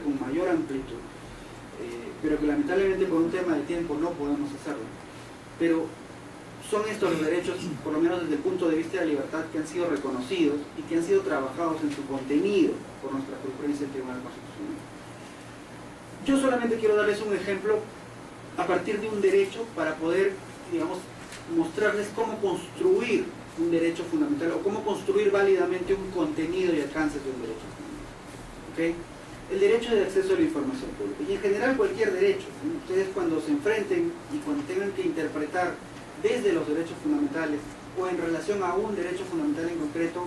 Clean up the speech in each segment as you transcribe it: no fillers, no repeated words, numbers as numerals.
con mayor amplitud, pero que lamentablemente por un tema de tiempo no podemos hacerlo. Pero son estos los derechos, por lo menos desde el punto de vista de la libertad, que han sido reconocidos y que han sido trabajados en su contenido por nuestra jurisprudencia del Tribunal Constitucional. Yo solamente quiero darles un ejemplo a partir de un derecho para poder, digamos, mostrarles cómo construir un derecho fundamental o cómo construir válidamente un contenido y alcances de un derecho fundamental. ¿Okay? El derecho de acceso a la información pública y en general cualquier derecho. Ustedes cuando se enfrenten y cuando tengan que interpretar desde los derechos fundamentales o en relación a un derecho fundamental en concreto,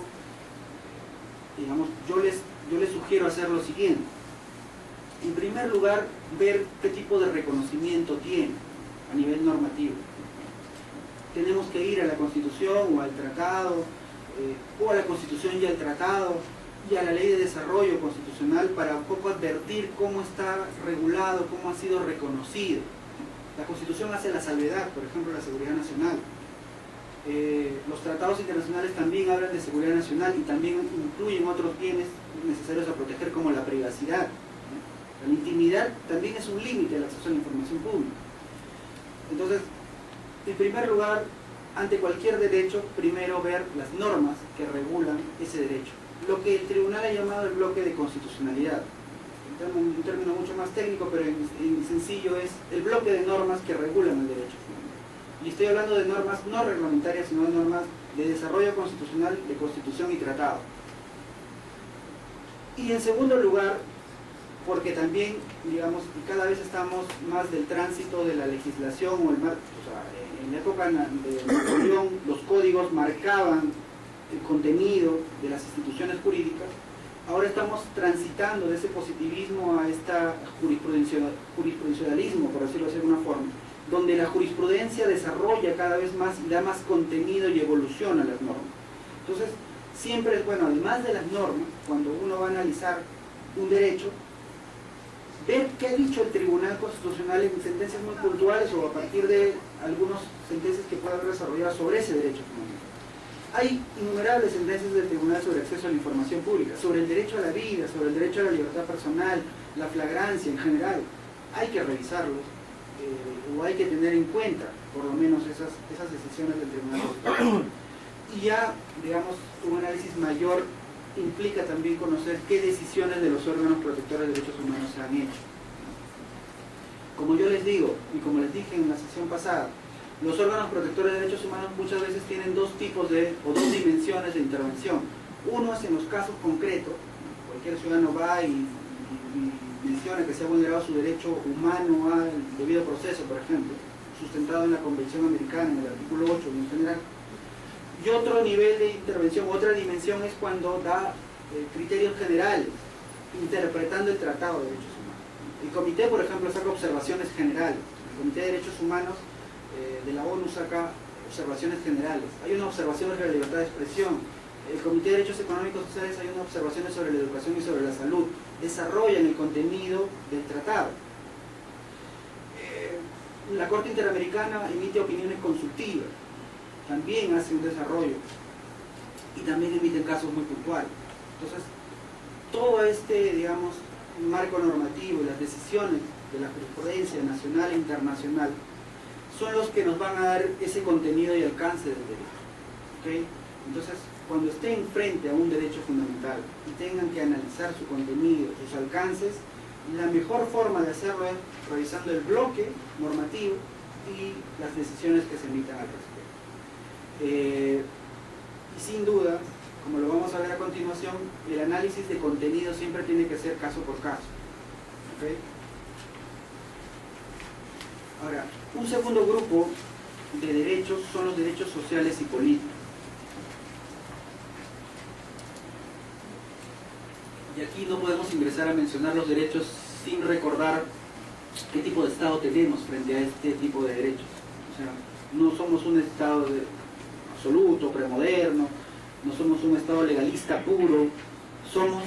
digamos, yo les sugiero hacer lo siguiente. En primer lugar, ver qué tipo de reconocimiento tiene a nivel normativo. Tenemos que ir a la Constitución o al Tratado, o a la Constitución y al Tratado, y a la Ley de Desarrollo Constitucional para un poco advertir cómo está regulado, cómo ha sido reconocido. La Constitución hace la salvedad, por ejemplo, la seguridad nacional. Los tratados internacionales también hablan de seguridad nacional y también incluyen otros bienes necesarios a proteger, como la privacidad. La intimidad también es un límite al acceso a la información pública. Entonces, en primer lugar, ante cualquier derecho, primero ver las normas que regulan ese derecho. Lo que el tribunal ha llamado el bloque de constitucionalidad. Un término mucho más técnico, pero en sencillo es el bloque de normas que regulan el derecho. Y estoy hablando de normas no reglamentarias, sino de normas de desarrollo constitucional, de constitución y tratado. Y en segundo lugar, porque también, digamos, cada vez estamos más del tránsito de la legislación o el marco, o sea, en la época de Napoleón los códigos marcaban el contenido de las instituciones jurídicas. Ahora estamos transitando de ese positivismo a este jurisprudencialismo, por decirlo de alguna forma, donde la jurisprudencia desarrolla cada vez más y da más contenido y evoluciona las normas. Entonces, siempre es bueno, además de las normas, cuando uno va a analizar un derecho, ver qué ha dicho el Tribunal Constitucional en sentencias muy puntuales o a partir de algunas sentencias que pueda haber desarrollado sobre ese derecho fundamental. Hay innumerables sentencias del Tribunal sobre acceso a la información pública, sobre el derecho a la vida, sobre el derecho a la libertad personal, la flagrancia en general. Hay que revisarlos, o hay que tener en cuenta, por lo menos, esas decisiones del Tribunal Constitucional. Y ya, digamos, un análisis mayor implica también conocer qué decisiones de los órganos protectores de derechos humanos se han hecho. Como yo les digo, y como les dije en la sesión pasada, los órganos protectores de derechos humanos muchas veces tienen dos tipos o dos dimensiones de intervención. Uno es en los casos concretos, cualquier ciudadano va y menciona que se ha vulnerado su derecho humano al debido proceso, por ejemplo, sustentado en la Convención Americana, en el artículo 8 y en general. Y otro nivel de intervención, otra dimensión es cuando da criterios generales, interpretando el Tratado de Derechos Humanos. El Comité, por ejemplo, saca observaciones generales. El Comité de Derechos Humanos de la ONU saca observaciones generales. Hay una observación sobre la libertad de expresión. El Comité de Derechos Económicos y Sociales hay unas observaciones sobre la educación y sobre la salud. Desarrollan el contenido del tratado. La Corte Interamericana emite opiniones consultivas. También hace un desarrollo y también emiten casos muy puntuales. Entonces, todo este, digamos, marco normativo y las decisiones de la jurisprudencia nacional e internacional son los que nos van a dar ese contenido y alcance del derecho. ¿Okay? Entonces, cuando estén frente a un derecho fundamental y tengan que analizar su contenido, sus alcances, la mejor forma de hacerlo es revisando el bloque normativo y las decisiones que se emitan al respecto. Y sin duda, como lo vamos a ver a continuación, el análisis de contenido siempre tiene que ser caso por caso. ¿Okay? Ahora, un segundo grupo de derechos son los derechos sociales y políticos. Y aquí no podemos ingresar a mencionar los derechos sin recordar qué tipo de Estado tenemos frente a este tipo de derechos. O sea, no somos un Estado absoluto, premoderno, no somos un Estado legalista puro, somos,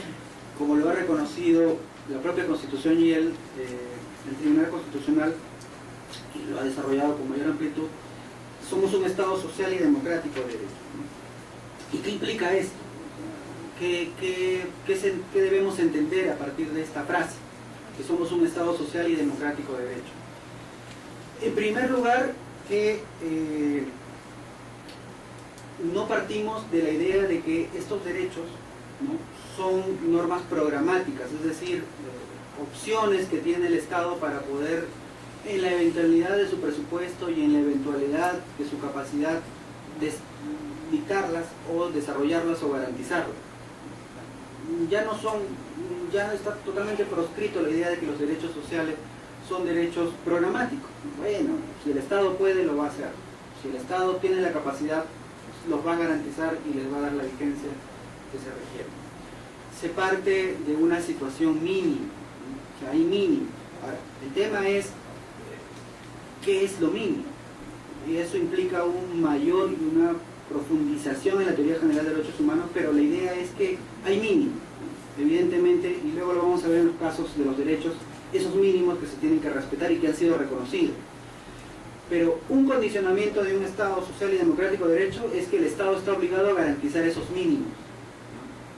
como lo ha reconocido la propia Constitución y el Tribunal Constitucional, y lo ha desarrollado con mayor amplitud, somos un Estado social y democrático de derecho, ¿no? ¿Y qué implica esto? ¿Qué debemos entender a partir de esta frase? que somos un Estado social y democrático de derecho. En primer lugar, que no partimos de la idea de que estos derechos, ¿no?, son normas programáticas, es decir, opciones que tiene el Estado para poder, en la eventualidad de su presupuesto y en la eventualidad de su capacidad, dictarlas o desarrollarlas o garantizarlas. Ya está totalmente proscrito la idea de que los derechos sociales son derechos programáticos. Bueno, si el Estado puede, lo va a hacer. Si el Estado tiene la capacidad, los va a garantizar y les va a dar la vigencia que se requiere. Se parte de una situación mínima, o sea, hay mínimo. Ahora, el tema es, ¿qué es lo mínimo? Y eso implica un mayor y una profundización en la teoría general de derechos humanos, pero la idea es que hay mínimo, evidentemente, y luego lo vamos a ver en los casos de los derechos, esos mínimos que se tienen que respetar y que han sido reconocidos. Pero un condicionamiento de un Estado social y democrático de derecho es que el Estado está obligado a garantizar esos mínimos.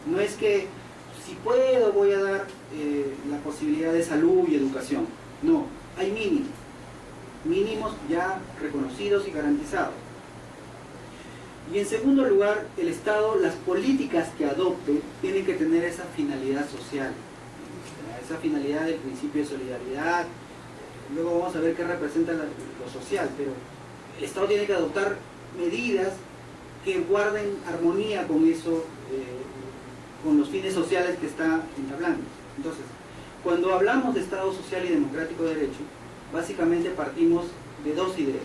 No es que si puedo voy a dar la posibilidad de salud y educación. No, hay mínimos. Mínimos ya reconocidos y garantizados. Y en segundo lugar, el Estado, las políticas que adopte tienen que tener esa finalidad social, esa finalidad del principio de solidaridad. Luego vamos a ver qué representa lo social, pero el Estado tiene que adoptar medidas que guarden armonía con eso, con los fines sociales que está entablando. Entonces, cuando hablamos de Estado social y democrático de derecho, básicamente partimos de dos ideas.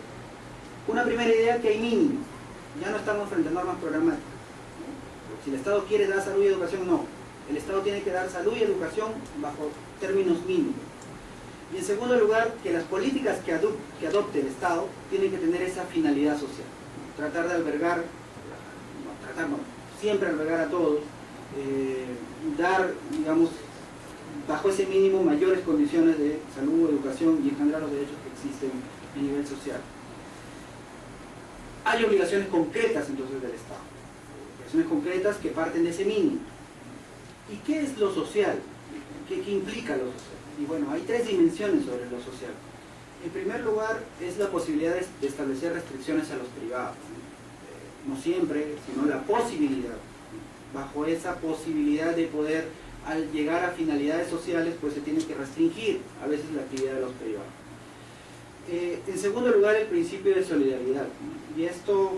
Una primera idea, que hay mínimos. Ya no estamos frente a normas programáticas, ¿no? Si el Estado quiere dar salud y educación, no. El Estado tiene que dar salud y educación bajo términos mínimos. Y en segundo lugar, que las políticas que adopte el Estado tienen que tener esa finalidad social. Tratar de albergar, siempre albergar a todos, dar, digamos, bajo ese mínimo mayores condiciones de salud, educación y en general los derechos que existen a nivel social. Hay obligaciones concretas entonces del Estado, obligaciones concretas que parten de ese mínimo. ¿Y qué es lo social? ¿Qué implica lo social? Y bueno, hay tres dimensiones sobre lo social. En primer lugar, es la posibilidad de establecer restricciones a los privados. No siempre, sino la posibilidad. Bajo esa posibilidad de poder, al llegar a finalidades sociales, pues se tiene que restringir a veces la actividad de los privados. En segundo lugar, el principio de solidaridad. Y esto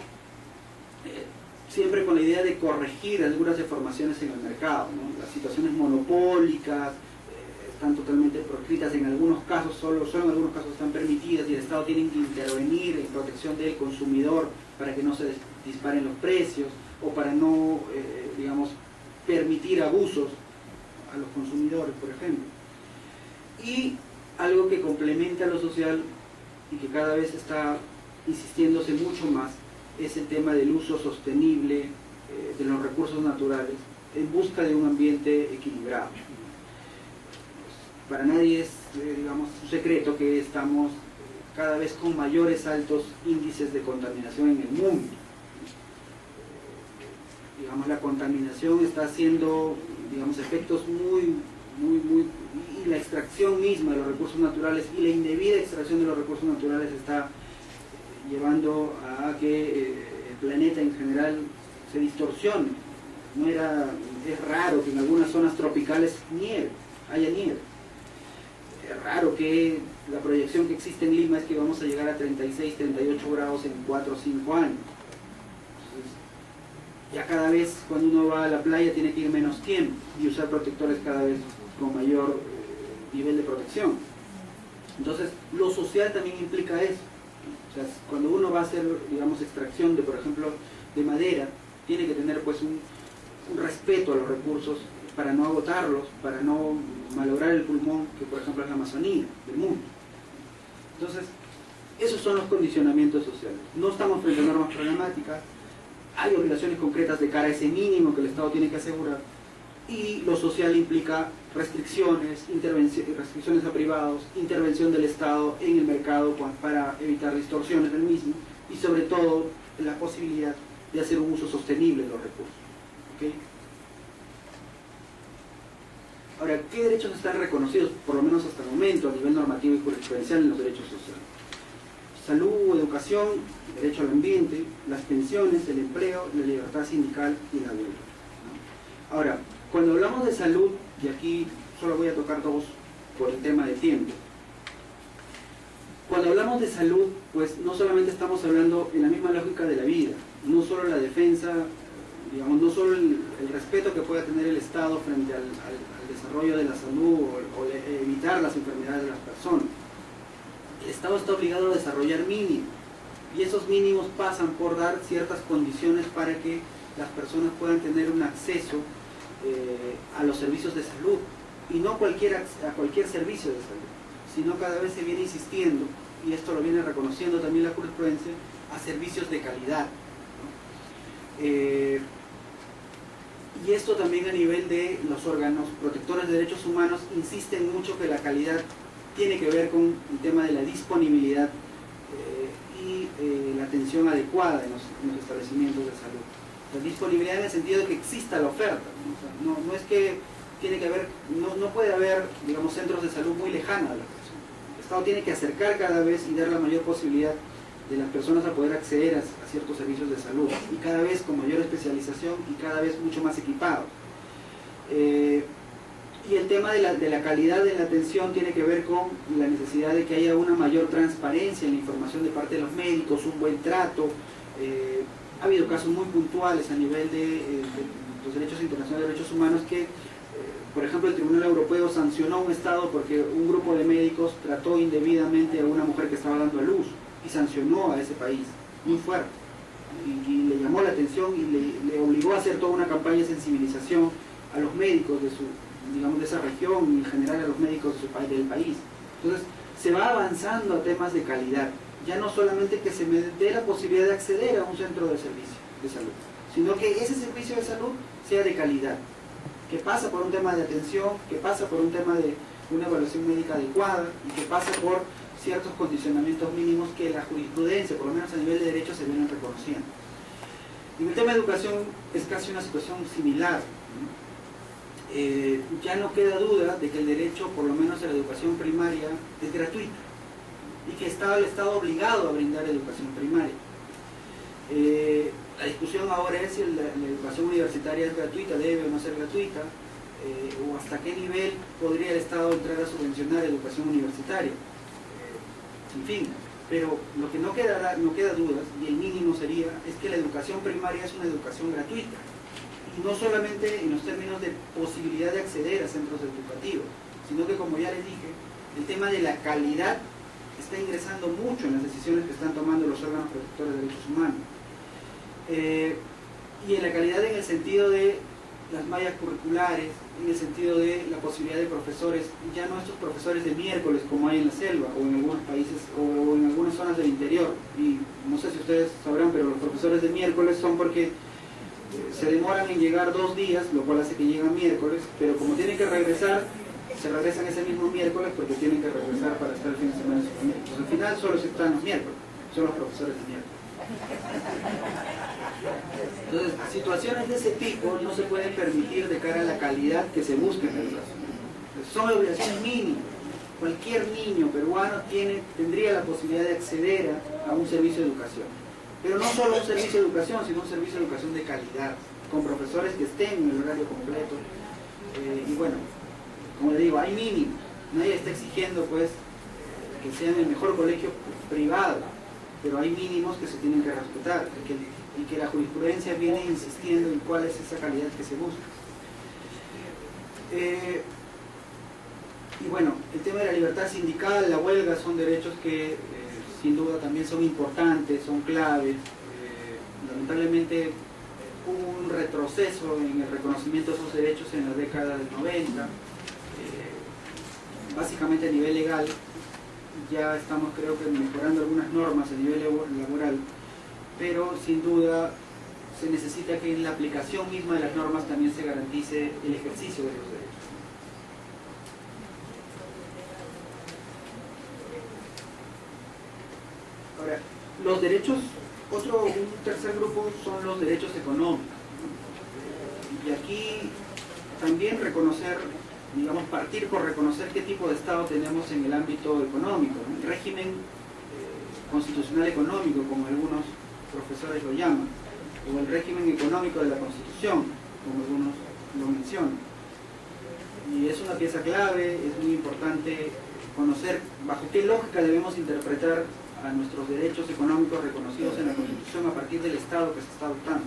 siempre con la idea de corregir algunas deformaciones en el mercado, ¿no? Las situaciones monopólicas están totalmente proscritas, en algunos casos solo en algunos casos están permitidas y el Estado tiene que intervenir en protección del consumidor para que no se disparen los precios o para no, digamos, permitir abusos a los consumidores, por ejemplo. Y algo que complementa lo social y que cada vez está insistiéndose mucho más es el tema del uso sostenible de los recursos naturales en busca de un ambiente equilibrado. Para nadie es, digamos, un secreto que estamos cada vez con mayores altos índices de contaminación en el mundo. Digamos, la contaminación está haciendo, digamos, efectos y la extracción misma de los recursos naturales y la indebida extracción de los recursos naturales está llevando a que el planeta en general se distorsione. Es raro que en algunas zonas tropicales haya nieve. Es raro que la proyección que existe en Lima es que vamos a llegar a 36, 38 grados en 4 o 5 años. Entonces, ya cada vez cuando uno va a la playa tiene que ir menos tiempo y usar protectores cada vez con mayor nivel de protección. Entonces, lo social también implica eso. O sea, cuando uno va a hacer, digamos, extracción de, por ejemplo, de madera, tiene que tener pues un respeto a los recursos para no agotarlos, para no malograr el pulmón, que por ejemplo es la Amazonía del mundo. Entonces, esos son los condicionamientos sociales. No estamos frente a normas programáticas, hay obligaciones concretas de cara a ese mínimo que el Estado tiene que asegurar, y lo social implica restricciones, restricciones a privados, intervención del Estado en el mercado para evitar distorsiones del mismo, y sobre todo la posibilidad de hacer un uso sostenible de los recursos. ¿Okay? Ahora, ¿qué derechos están reconocidos, por lo menos hasta el momento, a nivel normativo y jurisprudencial en los derechos sociales? Salud, educación, derecho al ambiente, las pensiones, el empleo, la libertad sindical y la huelga, ¿no? Ahora, cuando hablamos de salud, y aquí solo voy a tocar dos por el tema de tiempo. Cuando hablamos de salud, pues no solamente estamos hablando en la misma lógica de la vida, no solo la defensa, digamos, no solo el respeto que pueda tener el Estado frente al desarrollo de la salud o evitar las enfermedades de las personas. El Estado está obligado a desarrollar mínimos, y esos mínimos pasan por dar ciertas condiciones para que las personas puedan tener un acceso a los servicios de salud, y no a cualquier servicio de salud, sino cada vez se viene insistiendo, y esto lo viene reconociendo también la jurisprudencia, a servicios de calidad, ¿no? Y esto también a nivel de los órganos protectores de derechos humanos insisten mucho que la calidad tiene que ver con el tema de la disponibilidad y la atención adecuada en los establecimientos de salud. La disponibilidad en el sentido de que exista la oferta, ¿no? O sea, no es que tiene que haber, no puede haber, digamos, centros de salud muy lejanos a la persona. El Estado tiene que acercar cada vez y dar la mayor posibilidad de las personas a poder acceder a ciertos servicios de salud, y cada vez con mayor especialización y cada vez mucho más equipados. Y el tema de la calidad de la atención tiene que ver con la necesidad de que haya una mayor transparencia en la información de parte de los médicos, un buen trato. Ha habido casos muy puntuales a nivel de los derechos internacionales de derechos humanos que, por ejemplo, el Tribunal Europeo sancionó a un Estado porque un grupo de médicos trató indebidamente a una mujer que estaba dando a luz, y sancionó a ese país muy fuerte, y le llamó la atención y le obligó a hacer toda una campaña de sensibilización a los médicos de esa región, y en general a los médicos del país. Entonces se va avanzando a temas de calidad, ya no solamente que se me dé la posibilidad de acceder a un centro de servicio de salud, sino que ese servicio de salud sea de calidad, que pasa por un tema de atención, que pasa por un tema de una evaluación médica adecuada, y que pasa por ciertos condicionamientos mínimos que la jurisprudencia, por lo menos a nivel de derecho, se vienen reconociendo. En el tema de educación es casi una situación similar, ¿no? Ya no queda duda de que el derecho, por lo menos a la educación primaria, es gratuita, y que el Estado obligado a brindar educación primaria. La discusión ahora es si la educación universitaria es gratuita, debe o no ser gratuita, o hasta qué nivel podría el Estado entrar a subvencionar educación universitaria. En fin, pero lo que no queda dudas, y el mínimo sería, es que la educación primaria es una educación gratuita, y no solamente en los términos de posibilidad de acceder a centros educativos, sino que, como ya les dije, el tema de la calidad está ingresando mucho en las decisiones que están tomando los órganos protectores de derechos humanos. Y en la calidad en el sentido de las mallas curriculares, en el sentido de la posibilidad de profesores, ya no estos profesores de miércoles como hay en la selva, o en algunos países, o en algunas zonas del interior. Y no sé si ustedes sabrán, pero los profesores de miércoles son porque se demoran en llegar 2 días, lo cual hace que llegan miércoles, pero como tienen que regresar, se regresan ese mismo miércoles porque tienen que regresar para estar el fin de semana en su familia. Entonces, al final solo se están los miércoles, son los profesores de miércoles. Entonces, situaciones de ese tipo no se pueden permitir de cara a la calidad que se busca en la educación. Son obligaciones mínimas. Cualquier niño peruano tendría la posibilidad de acceder a un servicio de educación. Pero no solo un servicio de educación, sino un servicio de educación de calidad, con profesores que estén en el horario completo. Y bueno, como le digo, hay mínimos. Nadie está exigiendo pues que sean el mejor colegio privado, pero hay mínimos que se tienen que respetar, y que la jurisprudencia viene insistiendo en cuál es esa calidad que se busca. Y bueno, el tema de la libertad sindical, la huelga, son derechos que sin duda también son importantes, son claves. Lamentablemente hubo un retroceso en el reconocimiento de esos derechos en la década del 90, básicamente a nivel legal. Ya estamos, creo que, mejorando algunas normas a nivel laboral, pero sin duda se necesita que en la aplicación misma de las normas también se garantice el ejercicio de los derechos. Ahora, los derechos, un tercer grupo son los derechos económicos. Y aquí también reconocer digamos, partir por reconocer qué tipo de Estado tenemos en el ámbito económico, ¿no? El régimen constitucional económico, como algunos profesores lo llaman, o el régimen económico de la Constitución, como algunos lo mencionan. Y es una pieza clave, es muy importante conocer bajo qué lógica debemos interpretar a nuestros derechos económicos reconocidos en la Constitución a partir del Estado que se está adoptando.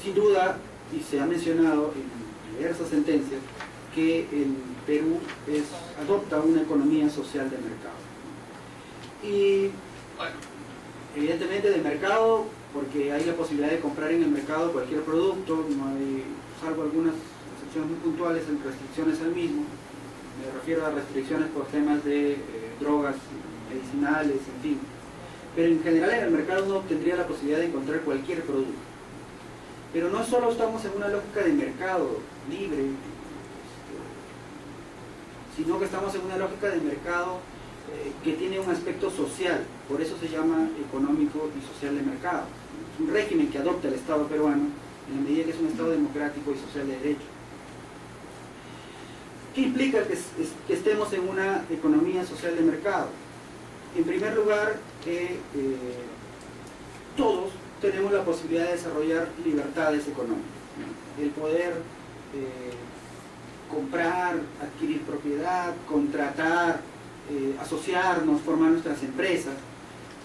Sin duda, y se ha mencionado en diversas sentencias, que el Perú adopta una economía social de mercado. Y, bueno, evidentemente de mercado, porque hay la posibilidad de comprar en el mercado cualquier producto, no hay, salvo algunas excepciones muy puntuales en restricciones al mismo. Me refiero a restricciones por temas de drogas medicinales, en fin. Pero en general en el mercado uno tendría la posibilidad de encontrar cualquier producto. Pero no solo estamos en una lógica de mercado libre, sino que estamos en una lógica de mercado que tiene un aspecto social, por eso se llama económico y social de mercado. Es un régimen que adopta el Estado peruano en la medida que es un Estado democrático y social de derecho. ¿Qué implica que estemos en una economía social de mercado? En primer lugar, que todos tenemos la posibilidad de desarrollar libertades económicas, ¿no? El poder comprar, adquirir propiedad, contratar, asociarnos, formar nuestras empresas,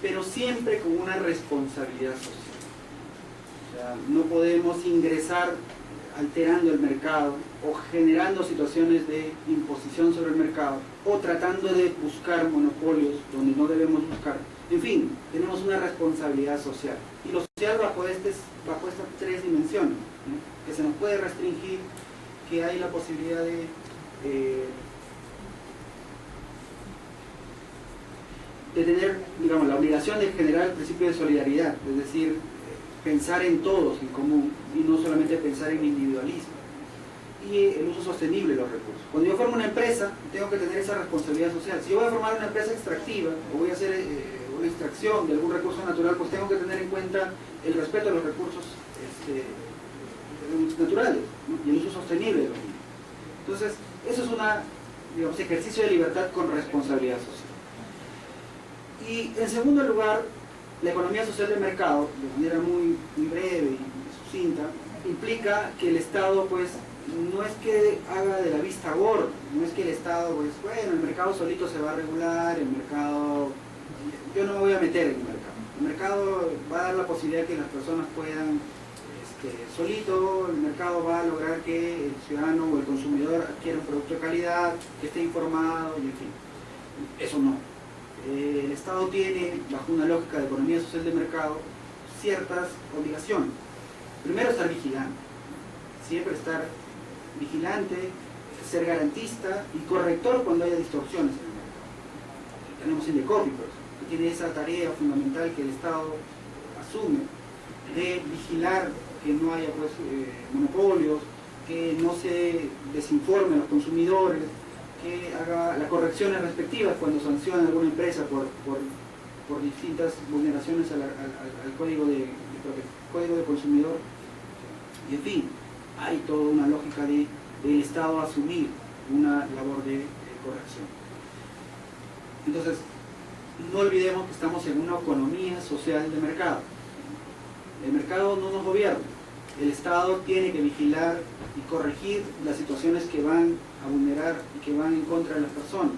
pero siempre con una responsabilidad social. O sea, no podemos ingresar alterando el mercado o generando situaciones de imposición sobre el mercado o tratando de buscar monopolios donde no debemos buscar. En fin, tenemos una responsabilidad social. Y lo social bajo estas tres dimensiones, ¿no? Que se nos puede restringir, que hay la posibilidad de tener, digamos, la obligación de generar el principio de solidaridad, es decir, pensar en todos en común y no solamente pensar en individualismo. Y el uso sostenible de los recursos. Cuando yo formo una empresa, tengo que tener esa responsabilidad social. Si yo voy a formar una empresa extractiva o voy a hacer una extracción de algún recurso natural, pues tengo que tener en cuenta el respeto a los recursos naturales, ¿no? Y el uso sostenible de los mismos. Entonces, eso es un ejercicio de libertad con responsabilidad social. Y en segundo lugar, la economía social de mercado, de manera muy breve y sucinta, implica que el Estado, pues, no es que haga de la vista gorda, no es que el Estado, pues, bueno, el mercado solito se va a regular, el mercado, yo no me voy a meter en el mercado. El mercado va a dar la posibilidad de que las personas puedan, solito, el mercado va a lograr que el ciudadano o el consumidor adquiera un producto de calidad, que esté informado, y en fin, eso no. El Estado tiene, bajo una lógica de economía social de mercado, ciertas obligaciones. Primero, estar vigilante, siempre estar vigilante, ser garantista y corrector cuando haya distorsiones en el mercado. Tenemos Indecopi, que tiene esa tarea fundamental que el Estado asume de vigilar que no haya, pues, monopolios, que no se desinforme a los consumidores, que haga las correcciones respectivas cuando sanciona a alguna empresa por distintas vulneraciones al código de consumidor. Y en fin, hay toda una lógica del Estado asumir una labor de corrección. Entonces, no olvidemos que estamos en una economía social de mercado. El mercado no nos gobierna. El Estado tiene que vigilar y corregir las situaciones que van a vulnerar y que van en contra de las personas.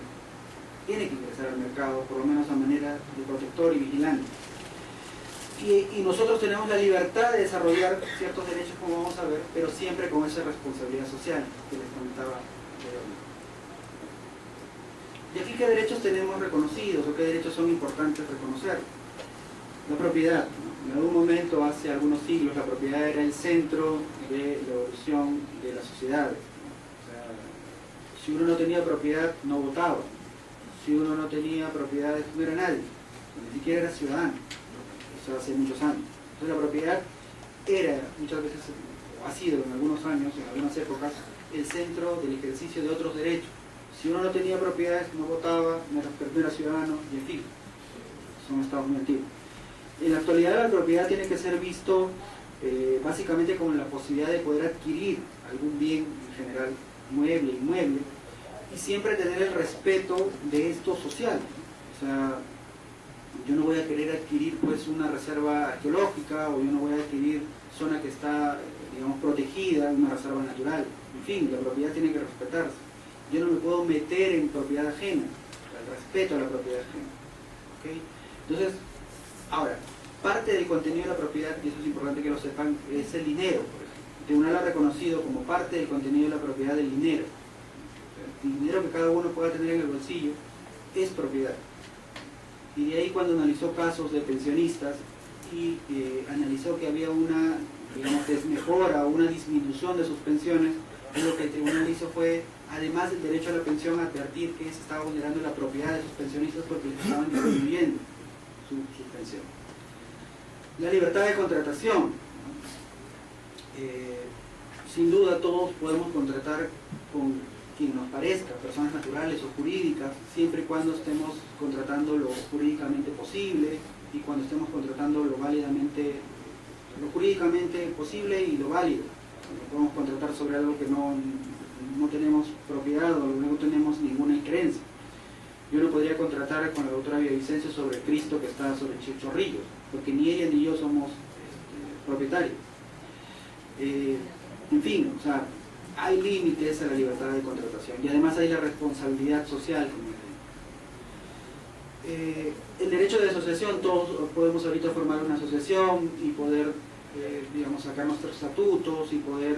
Tiene que ingresar al mercado, por lo menos a manera de protector y vigilante. Y nosotros tenemos la libertad de desarrollar ciertos derechos, como vamos a ver, pero siempre con esa responsabilidad social que les comentaba anteriormente. ¿Y aquí qué derechos tenemos reconocidos o qué derechos son importantes reconocer? La propiedad, ¿no? En algún momento, hace algunos siglos, la propiedad era el centro de la evolución de las sociedades, ¿no? O sea, si uno no tenía propiedad, no votaba. Si uno no tenía propiedades, no era nadie, ni siquiera era ciudadano. Eso hace muchos años. Entonces la propiedad era, muchas veces, o ha sido en algunos años, en algunas épocas, el centro del ejercicio de otros derechos. Si uno no tenía propiedades, no votaba, no era ciudadano, y en fin, son estados muy antiguos. En la actualidad la propiedad tiene que ser visto básicamente con la posibilidad de poder adquirir algún bien en general, mueble, inmueble, y siempre tener el respeto de esto social. O sea, yo no voy a querer adquirir pues una reserva arqueológica, o yo no voy a adquirir zona que está, digamos, protegida, una reserva natural. En fin, la propiedad tiene que respetarse. Yo no me puedo meter en propiedad ajena, el respeto a la propiedad ajena. ¿Okay? Entonces, ahora, parte del contenido de la propiedad, y eso es importante que lo sepan, es el dinero. Por ejemplo. El tribunal ha reconocido como parte del contenido de la propiedad el dinero. El dinero que cada uno pueda tener en el bolsillo es propiedad. Y de ahí, cuando analizó casos de pensionistas y analizó que había una, digamos, desmejora o una disminución de sus pensiones, lo que el tribunal hizo fue, además del derecho a la pensión, advertir que se estaba vulnerando la propiedad de sus pensionistas porque les estaban disminuyendo su pensión. La libertad de contratación, ¿no? Sin duda todos podemos contratar con quien nos parezca, personas naturales o jurídicas, siempre y cuando estemos contratando lo jurídicamente posible y cuando estemos contratando lo jurídicamente posible y lo válido. No podemos contratar sobre algo que no tenemos propiedad o no tenemos ninguna creencia. Yo no podría contratar con la doctora Villavicencio sobre Cristo que está sobre Chorrillos, porque ni ella ni yo somos propietarios. En fin, o sea, hay límites a la libertad de contratación y además hay la responsabilidad social. El derecho de asociación, todos podemos ahorita formar una asociación y poder, digamos, sacar nuestros estatutos y poder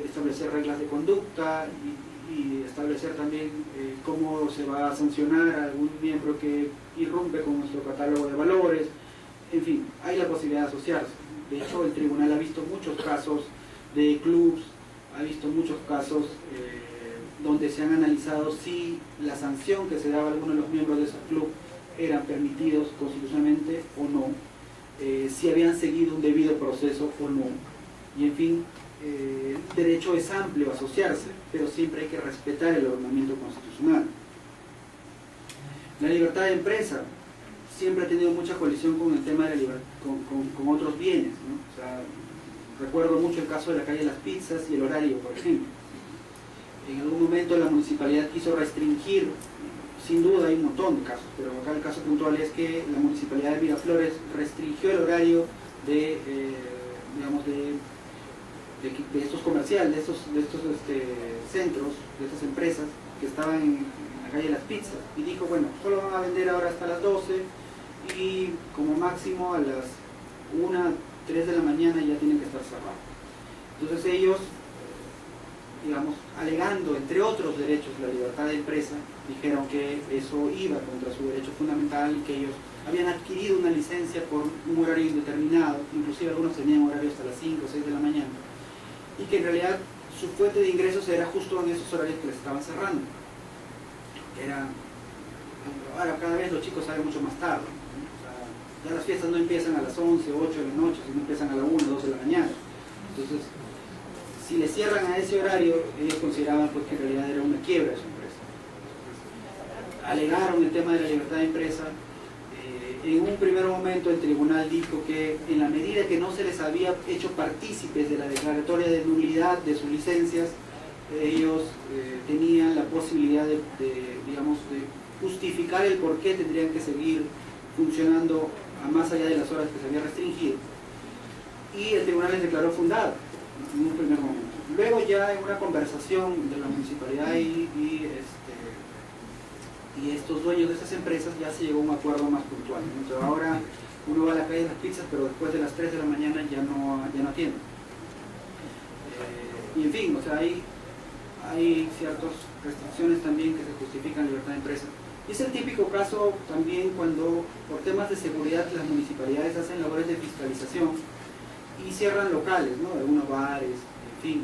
establecer reglas de conducta y establecer también cómo se va a sancionar a algún miembro que irrumpe con nuestro catálogo de valores. En fin, hay la posibilidad de asociarse. De hecho, el tribunal ha visto muchos casos de clubs, ha visto muchos casos donde se han analizado si la sanción que se daba a alguno de los miembros de esos clubes eran permitidos constitucionalmente o no, si habían seguido un debido proceso o no. Y en fin, el derecho es amplio a asociarse, pero siempre hay que respetar el ordenamiento constitucional. La libertad de empresa siempre ha tenido mucha colisión con el tema de la con otros bienes, ¿no? O sea, recuerdo mucho el caso de la calle Las Pizzas y el horario, por ejemplo. En algún momento la municipalidad quiso restringir, sin duda hay un montón de casos, pero acá el caso puntual es que la municipalidad de Miraflores restringió el horario de, digamos, de estos comerciales, de estos centros, de estas empresas que estaban en la calle Las Pizzas, y dijo, bueno, solo van a vender ahora hasta las 12 y como máximo a las 1, 3 de la mañana ya tienen que estar cerrados. Entonces ellos, digamos, alegando entre otros derechos la libertad de empresa, dijeron que eso iba contra su derecho fundamental y que ellos habían adquirido una licencia por un horario indeterminado, inclusive algunos tenían horario hasta las 5 o 6 de la mañana, y que en realidad su fuente de ingresos era justo en esos horarios que les estaban cerrando. Ahora cada vez los chicos salen mucho más tarde, ¿no? O sea, ya las fiestas no empiezan a las 11, 8 de la noche, sino empiezan a la 1, 2 de la mañana. Entonces, si le cierran a ese horario, ellos consideraban pues, que en realidad era una quiebra de su empresa. Alegaron el tema de la libertad de empresa. En un primer momento el tribunal dijo que en la medida que no se les había hecho partícipes de la declaratoria de nulidad de sus licencias, ellos tenían la posibilidad digamos, de justificar el por qué tendrían que seguir funcionando a más allá de las horas que se había restringido. Y el tribunal les declaró fundado en un primer momento. Luego ya en una conversación de la municipalidad y estos dueños de estas empresas ya se llegó a un acuerdo más puntual. Entonces ahora uno va a la calle de Las Pizzas, pero después de las 3 de la mañana ya no atiende. Y en fin, o sea, hay ciertas restricciones también que se justifican libertad de empresa. Y es el típico caso también cuando por temas de seguridad las municipalidades hacen labores de fiscalización y cierran locales, ¿no? Algunos bares, en fin.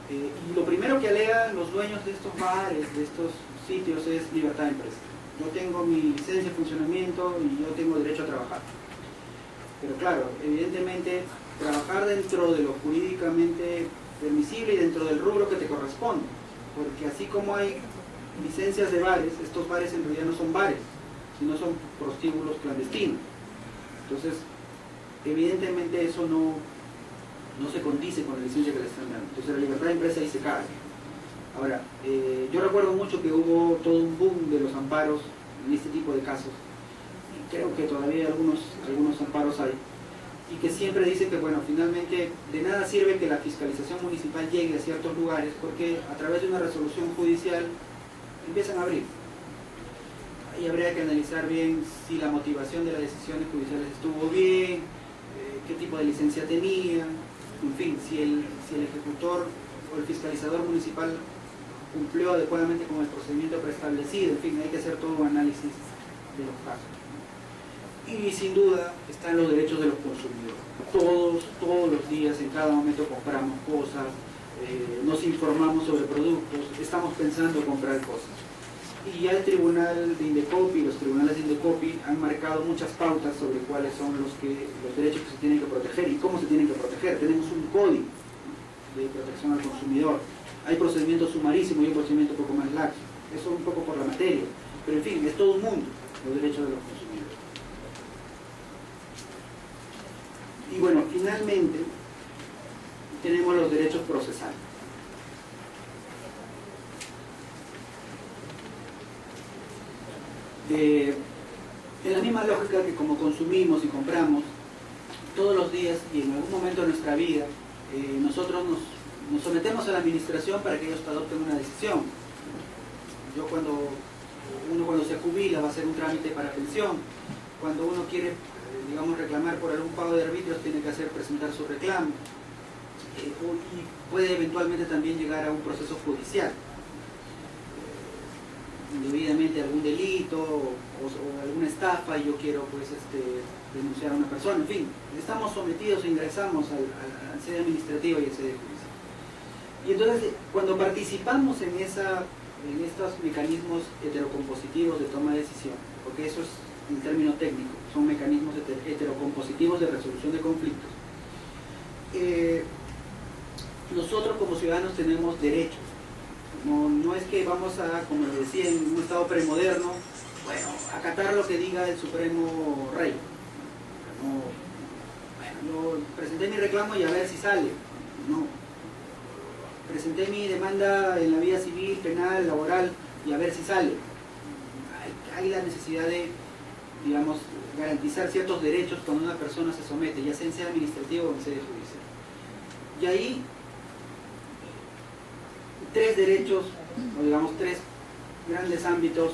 Y lo primero que alegan los dueños de estos bares, de estos sitios, es libertad de empresa. Yo tengo mi licencia de funcionamiento y yo tengo derecho a trabajar. Pero claro, evidentemente, trabajar dentro de lo jurídicamente permisible y dentro del rubro que te corresponde. Porque así como hay licencias de bares, estos bares en realidad no son bares, sino son prostíbulos clandestinos. Entonces, evidentemente eso no no se condice con la licencia que le están dando. Entonces la libertad de empresa ahí se cae. Ahora, yo recuerdo mucho que hubo todo un boom de los amparos en este tipo de casos, y creo que todavía algunos amparos hay, y que siempre dicen que, bueno, finalmente de nada sirve que la fiscalización municipal llegue a ciertos lugares, porque a través de una resolución judicial empiezan a abrir. Ahí habría que analizar bien si la motivación de las decisiones judiciales estuvo bien, qué tipo de licencia tenía, en fin, si el ejecutor o el fiscalizador municipal cumplió adecuadamente con el procedimiento preestablecido. En fin, hay que hacer todo un análisis de los casos. Y sin duda están los derechos de los consumidores. Todos los días, en cada momento compramos cosas, nos informamos sobre productos, estamos pensando en comprar cosas. Y ya el tribunal de Indecopi, los tribunales de Indecopi han marcado muchas pautas sobre cuáles son los derechos que se tienen que proteger y cómo se tienen que proteger. Tenemos un código de protección al consumidor. Hay procedimientos sumarísimos y un procedimiento un poco más laxo. Eso un poco por la materia. Pero en fin, es todo un mundo, los derechos de los consumidores. Y bueno, finalmente tenemos los derechos procesales. En la misma lógica que como consumimos y compramos todos los días y en algún momento de nuestra vida, nosotros nos sometemos a la administración para que ellos adopten una decisión. Uno cuando se jubila va a hacer un trámite para pensión. Cuando uno quiere, digamos, reclamar por algún pago de arbitrios, tiene que presentar su reclamo. Y puede eventualmente también llegar a un proceso judicial. Indebidamente algún delito o alguna estafa y yo quiero pues denunciar a una persona, en fin, estamos sometidos e ingresamos al sede administrativa y al sede judicial. Y entonces cuando participamos en estos mecanismos heterocompositivos de toma de decisión, porque eso es en término técnico, son mecanismos heterocompositivos de resolución de conflictos, nosotros como ciudadanos tenemos derechos. No es que vamos a, como les decía, en un estado premoderno, bueno, acatar lo que diga el Supremo Rey. Yo presenté mi reclamo y a ver si sale. No. Presenté mi demanda en la vía civil, penal, laboral y a ver si sale. Hay la necesidad de, digamos, garantizar ciertos derechos cuando una persona se somete, ya sea en sede administrativa o en sede judicial. Y ahí tres derechos, o digamos tres grandes ámbitos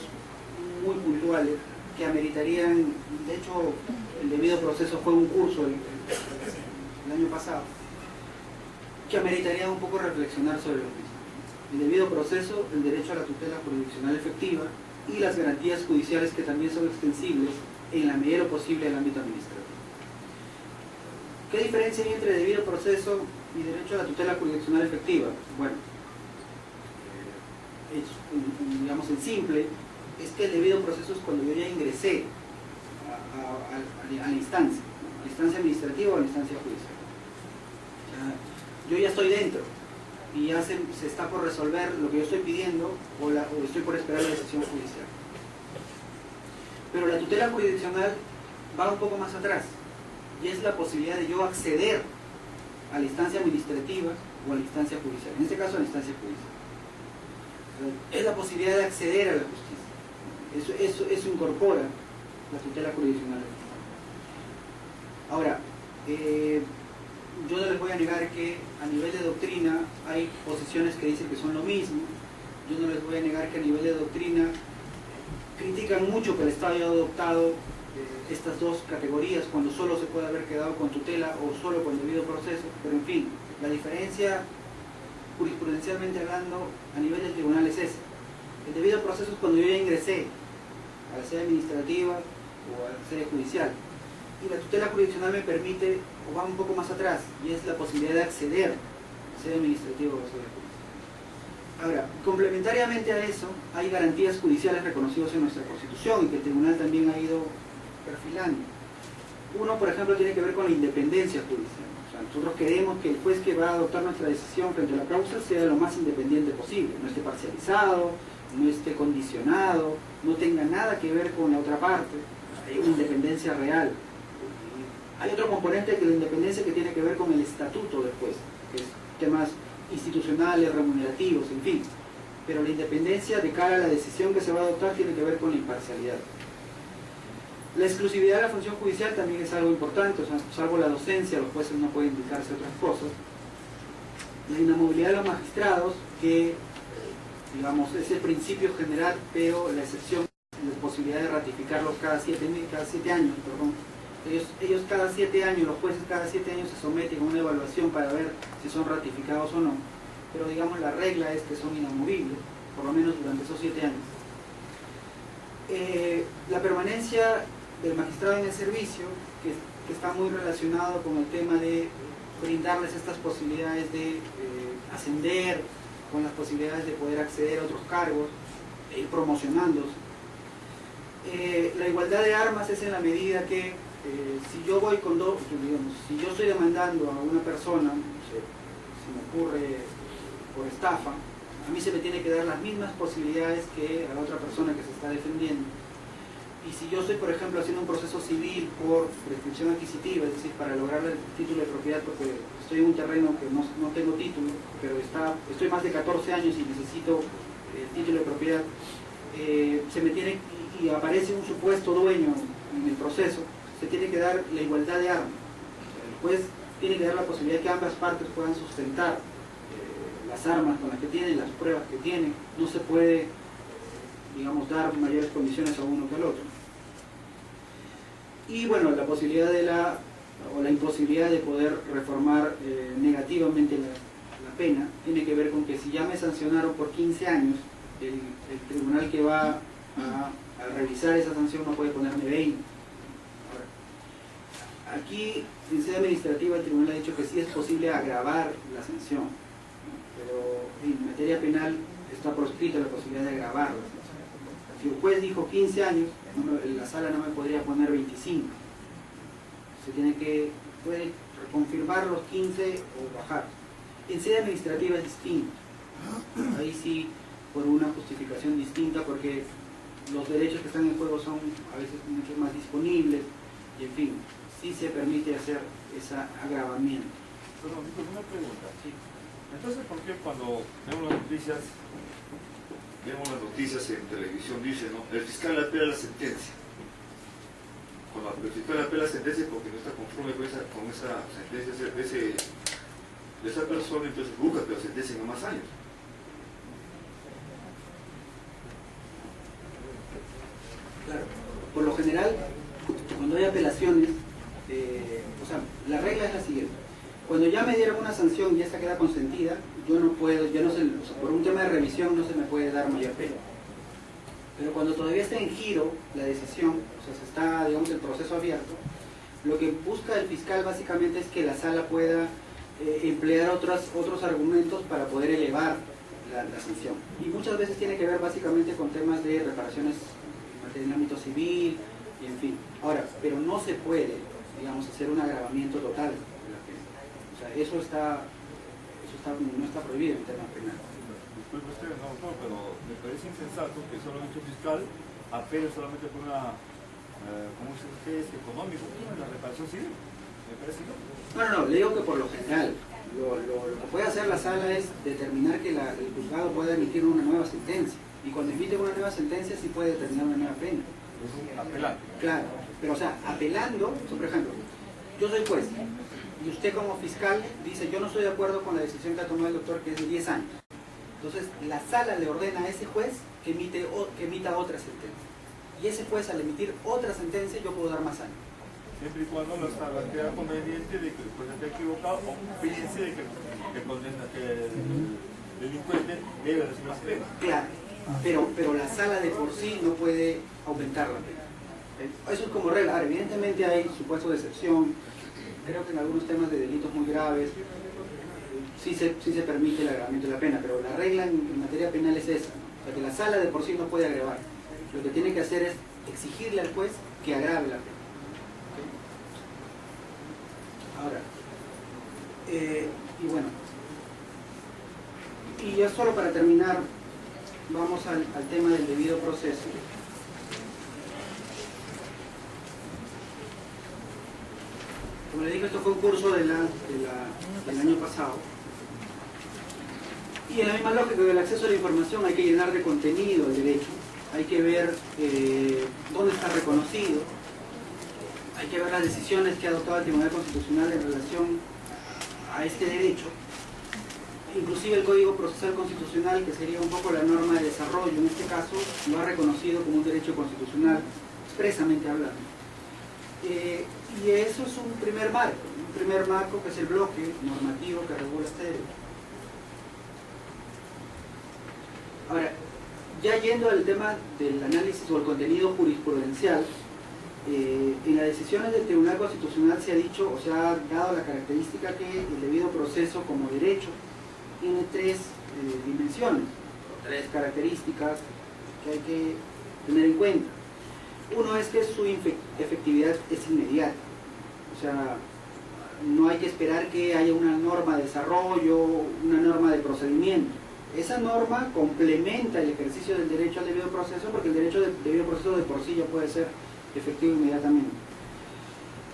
muy puntuales que ameritarían, de hecho el debido proceso fue un curso el año pasado, que ameritarían un poco reflexionar sobre lo mismo. El debido proceso, el derecho a la tutela jurisdiccional efectiva y las garantías judiciales que también son extensibles en la medida de lo posible al ámbito administrativo. ¿Qué diferencia hay entre debido proceso y derecho a la tutela jurisdiccional efectiva? Bueno, digamos en simple, es que el debido proceso es cuando yo ya ingresé a la instancia administrativa o a la instancia judicial. Yo ya estoy dentro y ya se está por resolver lo que yo estoy pidiendo o estoy por esperar la decisión judicial. Pero la tutela jurisdiccional va un poco más atrás y es la posibilidad de yo acceder a la instancia administrativa o a la instancia judicial, en este caso a la instancia judicial. Es la posibilidad de acceder a la justicia. Eso incorpora la tutela jurisdiccional. Ahora, yo no les voy a negar que a nivel de doctrina hay posiciones que dicen que son lo mismo. Yo no les voy a negar que a nivel de doctrina critican mucho que el Estado haya adoptado estas dos categorías cuando solo se puede haber quedado con tutela o solo con debido proceso. Pero en fin, la diferencia jurisprudencialmente hablando a nivel del tribunal es ese. El debido proceso es cuando yo ya ingresé a la sede administrativa o a la sede judicial, y la tutela jurisdiccional me permite, o va un poco más atrás, y es la posibilidad de acceder a la sede administrativa o a la sede judicial. Ahora, complementariamente a eso, hay garantías judiciales reconocidas en nuestra Constitución y que el tribunal también ha ido perfilando. Uno, por ejemplo, tiene que ver con la independencia judicial. Nosotros queremos que el juez que va a adoptar nuestra decisión frente a la causa sea lo más independiente posible, no esté parcializado, no esté condicionado, no tenga nada que ver con la otra parte, hay una independencia real. Hay otro componente de la independencia que tiene que ver con el estatuto del juez, que es temas institucionales, remunerativos, en fin. Pero la independencia de cara a la decisión que se va a adoptar tiene que ver con la imparcialidad. La exclusividad de la función judicial también es algo importante, o sea, salvo la docencia, los jueces no pueden dedicarse a otras cosas. La inamovilidad de los magistrados, que digamos es el principio general, pero la excepción es la posibilidad de ratificarlos cada 7 años, perdón. Ellos cada 7 años, los jueces cada 7 años se someten a una evaluación para ver si son ratificados o no, pero digamos la regla es que son inamovibles, por lo menos durante esos 7 años. La permanencia del magistrado en el servicio, que está muy relacionado con el tema de brindarles estas posibilidades de ascender, con las posibilidades de poder acceder a otros cargos, e ir promocionándose. La igualdad de armas es en la medida que si yo voy con dos, digamos, si yo estoy demandando a una persona, no sé, se me ocurre por estafa, a mí se me tiene que dar las mismas posibilidades que a la otra persona que se está defendiendo. Y si yo estoy, por ejemplo, haciendo un proceso civil por prescripción adquisitiva, es decir, para lograr el título de propiedad, porque estoy en un terreno que no tengo título, pero estoy más de 14 años y necesito el título de propiedad, se me tiene, y aparece un supuesto dueño en el proceso, se tiene que dar la igualdad de armas. El juez tiene que dar la posibilidad que ambas partes puedan sustentar las armas con las que tienen, las pruebas que tienen. No se puede, digamos, dar mayores condiciones a uno que al otro. Y bueno, la posibilidad de la imposibilidad de poder reformar negativamente la pena tiene que ver con que si ya me sancionaron por 15 años, el tribunal que va a revisar esa sanción no puede ponerme 20. Ahora, aquí, en sede administrativa, el tribunal ha dicho que sí es posible agravar la sanción, pero en materia penal está proscrita la posibilidad de agravar la sanción. Si el juez dijo 15 años, la sala no me podría poner 25. Puede confirmar los 15 o bajar. En sede administrativa es distinto. Ahí sí, por una justificación distinta, porque los derechos que están en juego son a veces mucho más disponibles, y en fin, sí se permite hacer ese agravamiento. Perdón, una pregunta. Sí. Entonces, ¿por qué cuando vemos las noticias en televisión dice, ¿no? El fiscal apela la sentencia? Cuando el fiscal apela la sentencia porque no está conforme con esa sentencia de esa persona, entonces busca que la sentencien a más años. Claro, por lo general, cuando hay apelaciones, o sea, la regla es la siguiente. Cuando ya me dieron una sanción y esta queda consentida, yo no puedo, o sea, por un tema de revisión no se me puede dar mayor pena. Pero cuando todavía está en giro la decisión, o sea, se está, digamos, el proceso abierto, lo que busca el fiscal básicamente es que la sala pueda emplear otros argumentos para poder elevar la sanción. Y muchas veces tiene que ver básicamente con temas de reparaciones en el ámbito civil, y en fin. Ahora, pero no se puede, digamos, hacer un agravamiento total de la pena. O sea, eso no está prohibido en temas penales. Disculpe usted, no, pero me parece insensato que solamente un fiscal apele solamente por como un interés económico, la reparación civil. Me parece que no, le digo que por lo general, lo que puede hacer la sala es determinar que el juzgado pueda emitir una nueva sentencia. Y cuando emite una nueva sentencia sí puede determinar una nueva pena. es un apelante. Claro, pero o sea, apelando, por ejemplo, yo soy juez y usted como fiscal dice yo no estoy de acuerdo con la decisión que ha tomado el doctor, que es de 10 años. Entonces la sala le ordena a ese juez que emita otra sentencia. Y ese juez al emitir otra sentencia yo puedo dar más años. Siempre y cuando la sala crea conveniente de que el juez esté equivocado o piense de que el delincuente debe recibir más pena. Claro, pero la sala de por sí no puede aumentar la pena. Eso es como regla. Ahora, evidentemente hay supuestos de excepción. Creo que en algunos temas de delitos muy graves sí se permite el agravamiento de la pena, pero la regla en materia penal es esa, ¿no? O sea, que la sala de por sí no puede agravar. Lo que tiene que hacer es exigirle al juez que agrave la pena. ¿Okay? Ahora, y bueno, y ya solo para terminar, vamos al tema del debido proceso. Como les dije, esto fue un curso del año pasado. Y en la misma lógica del acceso a la información hay que llenar de contenido el derecho, hay que ver dónde está reconocido, hay que ver las decisiones que ha adoptado el Tribunal Constitucional en relación a este derecho, inclusive el Código Procesal Constitucional, que sería un poco la norma de desarrollo en este caso, lo ha reconocido como un derecho constitucional, expresamente hablando. Y eso es un primer marco que es el bloque normativo que regula este derecho. Ahora, ya yendo al tema del análisis o el contenido jurisprudencial, en las decisiones del Tribunal Constitucional se ha dicho, o se ha dado la característica que el debido proceso como derecho tiene tres dimensiones, tres características que hay que tener en cuenta. Uno es que su efectividad es inmediata, o sea, no hay que esperar que haya una norma de desarrollo, una norma de procedimiento. Esa norma complementa el ejercicio del derecho al debido proceso, porque el derecho al debido proceso de por sí ya puede ser efectivo inmediatamente.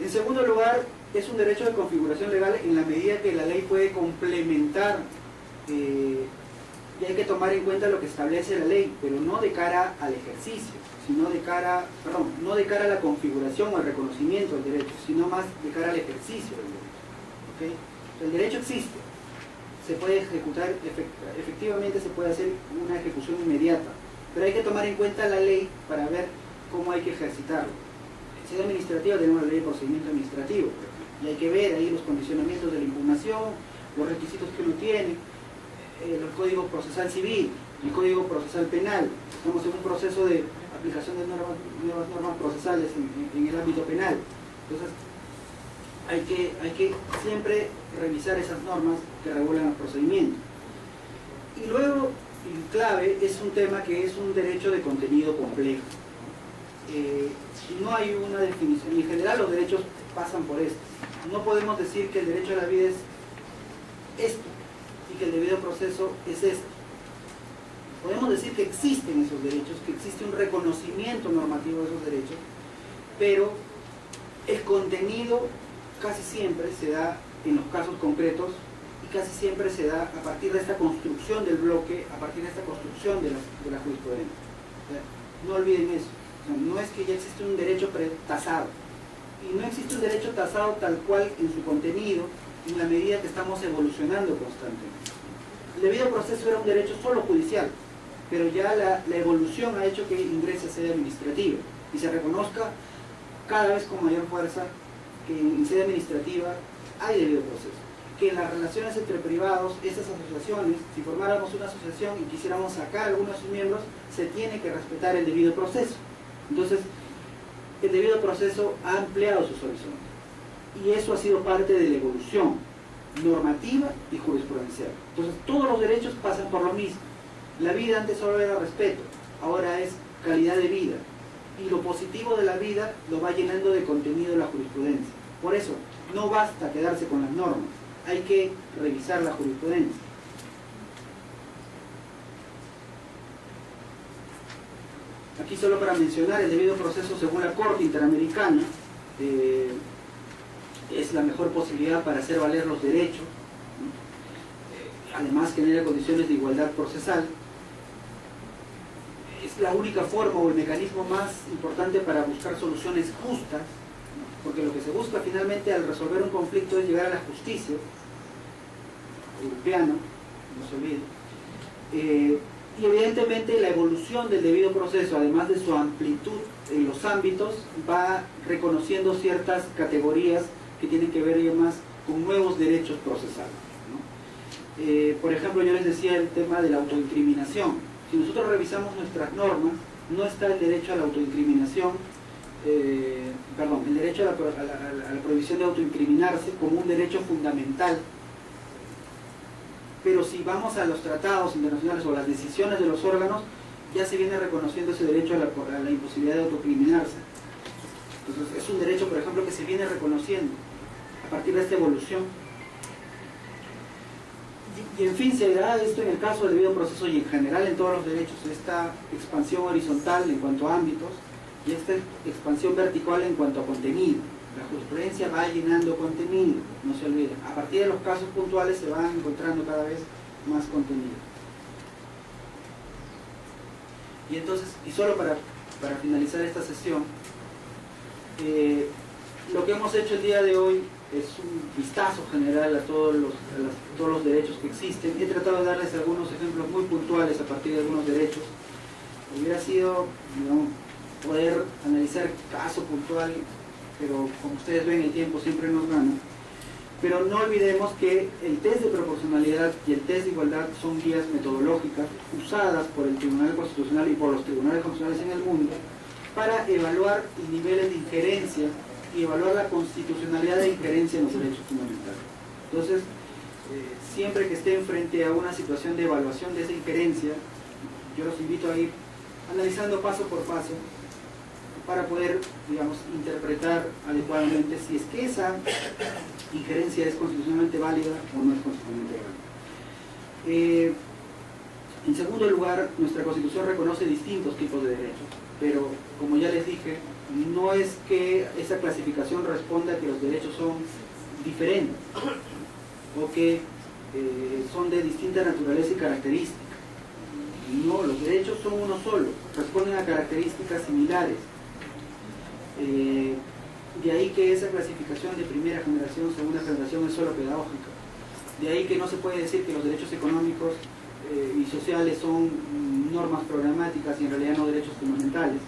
En segundo lugar, es un derecho de configuración legal en la medida que la ley puede complementar, y hay que tomar en cuenta lo que establece la ley, pero no de cara al ejercicio, sino de cara, no de cara a la configuración o al reconocimiento del derecho, sino más de cara al ejercicio del derecho. ¿Okay? El derecho existe, se puede ejecutar, efectivamente se puede hacer una ejecución inmediata, pero hay que tomar en cuenta la ley para ver cómo hay que ejercitarlo. En sede administrativa tenemos la ley de procedimiento administrativo, y hay que ver ahí los condicionamientos de la impugnación, los requisitos que uno tiene, el Código Procesal Civil, el Código Procesal Penal. Estamos en un proceso de aplicación de nuevas normas procesales en el ámbito penal. Entonces, hay que siempre revisar esas normas que regulan los procedimientos. Y luego, el clave es un tema que es un derecho de contenido complejo. No hay una definición, y en general los derechos pasan por esto. No podemos decir que el derecho a la vida es esto y que el debido proceso es esto. Podemos decir que existen esos derechos, que existe un reconocimiento normativo de esos derechos, pero el contenido casi siempre se da en los casos concretos y casi siempre se da a partir de esta construcción del bloque, a partir de esta construcción de la jurisprudencia. No olviden eso. No es que ya existe un derecho tasado, y no existe un derecho tasado tal cual en su contenido, en la medida que estamos evolucionando constantemente. El debido proceso era un derecho solo judicial, pero ya la evolución ha hecho que ingrese a sede administrativa y se reconozca cada vez con mayor fuerza que en sede administrativa hay debido proceso, que en las relaciones entre privados, esas asociaciones, si formáramos una asociación y quisiéramos sacar a algunos de sus miembros, se tiene que respetar el debido proceso. Entonces, el debido proceso ha ampliado sus horizontes y eso ha sido parte de la evolución normativa y jurisprudencial. Entonces, todos los derechos pasan por lo mismo. La vida antes solo era respeto, ahora es calidad de vida, y lo positivo de la vida lo va llenando de contenido la jurisprudencia. Por eso, no basta quedarse con las normas, hay que revisar la jurisprudencia. Aquí solo para mencionar, el debido proceso según la Corte Interamericana es la mejor posibilidad para hacer valer los derechos, además genera condiciones de igualdad procesal. Es la única forma o el mecanismo más importante para buscar soluciones justas, porque lo que se busca finalmente al resolver un conflicto es llegar a la justicia europeana, no se olvide. Y evidentemente la evolución del debido proceso, además de su amplitud en los ámbitos, va reconociendo ciertas categorías que tienen que ver ya más con nuevos derechos procesales, ¿no? Por ejemplo, yo les decía el tema de la autoincriminación. Si nosotros revisamos nuestras normas, no está el derecho a la autoincriminación, el derecho a la prohibición de autoincriminarse como un derecho fundamental. Pero si vamos a los tratados internacionales o las decisiones de los órganos, ya se viene reconociendo ese derecho a la imposibilidad de autocriminarse. Entonces es un derecho, por ejemplo, que se viene reconociendo a partir de esta evolución. Y en fin, se da esto en el caso del debido proceso y en general en todos los derechos, esta expansión horizontal en cuanto a ámbitos y esta expansión vertical en cuanto a contenido. La jurisprudencia va llenando contenido, no se olviden. A partir de los casos puntuales se van encontrando cada vez más contenido. Y entonces, y solo para finalizar esta sesión, lo que hemos hecho el día de hoy es un vistazo general a todos los derechos que existen. He tratado de darles algunos ejemplos muy puntuales a partir de algunos derechos. Hubiera sido, digamos, poder analizar caso puntual, pero como ustedes ven, el tiempo siempre nos gana. Pero no olvidemos que el test de proporcionalidad y el test de igualdad son guías metodológicas usadas por el Tribunal Constitucional y por los tribunales constitucionales en el mundo para evaluar los niveles de injerencia y evaluar la constitucionalidad de injerencia en los derechos fundamentales. Entonces, siempre que estén frente a una situación de evaluación de esa injerencia, yo los invito a ir analizando paso por paso para poder, digamos, interpretar adecuadamente si es que esa injerencia es constitucionalmente válida o no es constitucionalmente válida. En segundo lugar, nuestra Constitución reconoce distintos tipos de derechos, pero como ya les dije, no es que esa clasificación responda a que los derechos son diferentes o que son de distinta naturaleza y característica. No, los derechos son uno solo, responden a características similares. De ahí que esa clasificación de primera generación, segunda generación es solo pedagógica. De ahí que no se puede decir que los derechos económicos y sociales son normas programáticas y en realidad no derechos fundamentales.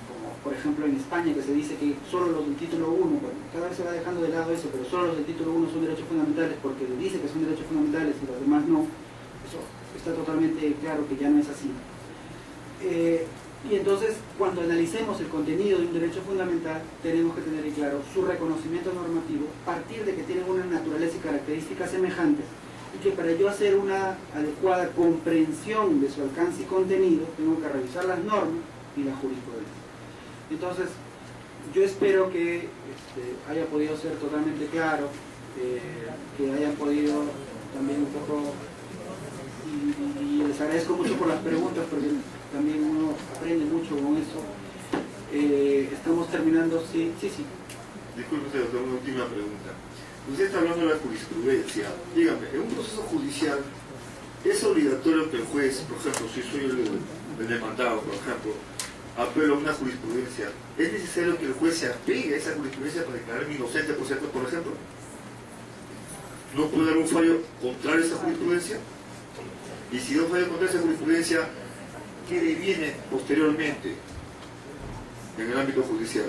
Como por ejemplo en España, que se dice que solo los del título 1, bueno, cada vez se va dejando de lado eso, pero solo los del título 1 son derechos fundamentales porque dice que son derechos fundamentales y los demás no. Eso está totalmente claro que ya no es así. Y entonces, cuando analicemos el contenido de un derecho fundamental, tenemos que tener en claro su reconocimiento normativo, partir de que tienen una naturaleza y características semejantes, y que para yo hacer una adecuada comprensión de su alcance y contenido, tengo que revisar las normas y la jurisprudencia. Entonces, yo espero que haya podido ser totalmente claro, que hayan podido también un poco, y les agradezco mucho por las preguntas, porque también uno aprende mucho con eso. Estamos terminando, sí. Disculpe, usted, una última pregunta. Usted está hablando de la jurisprudencia. Dígame, en un proceso judicial, ¿es obligatorio que el juez, por ejemplo, si soy el demandado, por ejemplo, apelo a una jurisprudencia, es necesario que el juez se apegue a esa jurisprudencia para declararme inocente, por ejemplo? ¿No puede dar un fallo contrario a esa jurisprudencia? Y si no fallo contra esa jurisprudencia, ¿qué deviene posteriormente en el ámbito judicial?